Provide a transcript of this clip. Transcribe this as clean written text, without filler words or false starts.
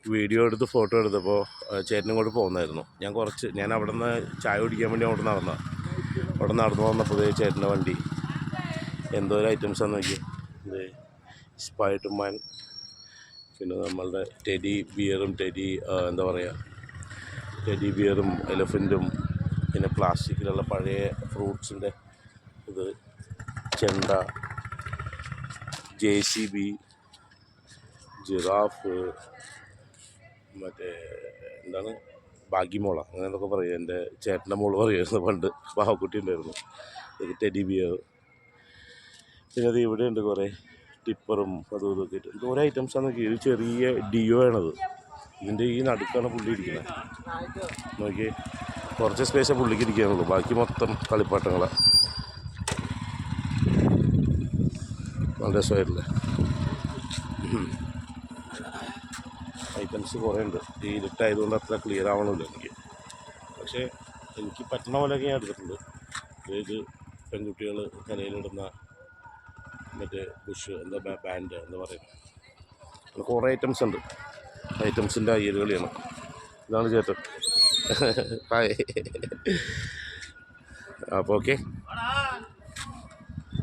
Video എടുത്ത് photo എടുത്തപ്പോൾ ചേട്ടനും കൂടെ പോകുന്നായിരുന്നു. ഞാൻ അവിടെ നിന്ന് ചായ കുടിക്കാൻ വേണ്ടി അവിടെ നടന്നു വന്നപ്പോൾ ചേട്ടൻ്റെ വണ്ടി എന്തോരം ഐറ്റംസാന്ന് നോക്കി. ഇത് സ്പൈഡർമാൻ, പിന്നെ നമ്മളുടെ ടെഡി ബിയറും ടെഡി ബിയറും എലഫൻറ്റും, പിന്നെ പ്ലാസ്റ്റിക്കിലുള്ള പഴയ ഫ്രൂട്ട്സിൻ്റെ ഇത്, ചെണ്ട, JCB, ജിറാഫ്, മറ്റേ എന്താണ് ഭാഗ്യമോള അങ്ങനെ എന്തൊക്കെ പറയുക. എൻ്റെ ചേട്ടൻ്റെ മോള് പറയുമായിരുന്നു പണ്ട്, പാവക്കുട്ടി ഉണ്ടായിരുന്നു. ഇത് ടെഡി ബിയർ. പിന്നെ അത് ഇവിടെ ഉണ്ട് കുറേ ടിപ്പറും അതും ഇതൊക്കെ ഇട്ട് ഓരോ ഐറ്റംസാണെന്നൊക്കെ. ഇത് ചെറിയ ഡിയോ ആണത്. ഇതിൻ്റെ ഈ നടുക്കാണ് പുള്ളി ഇരിക്കുന്നത്. നോക്കി കുറച്ച് സ്പേസേ പുള്ളിക്ക് ഇരിക്കാനുള്ളൂ, ബാക്കി മൊത്തം കളിപ്പാട്ടങ്ങളാണ്. നല്ല രസമായിട്ടില്ലേ ഐറ്റംസ് കുറേ ഉണ്ട്. ഈ ഇരുട്ടായതുകൊണ്ട് അത്ര ക്ലിയർ ആവണമില്ല എനിക്ക്, പക്ഷേ എനിക്ക് പറ്റുന്ന പോലെയൊക്കെ ഞാൻ എടുത്തിട്ടുണ്ട്. ഇത് പെൺകുട്ടികൾ തലയിലിടുന്ന മറ്റേ ബുഷ് ബാൻഡ് എന്താ പറയുക, കുറേ ഐറ്റംസ് ഉണ്ട്. ഐറ്റംസിൻ്റെ അയ്യരുകളിയാണ്. ഇതാണ് ചേട്ടൻ. ഹായ്. അപ്പോൾ ഓക്കെ.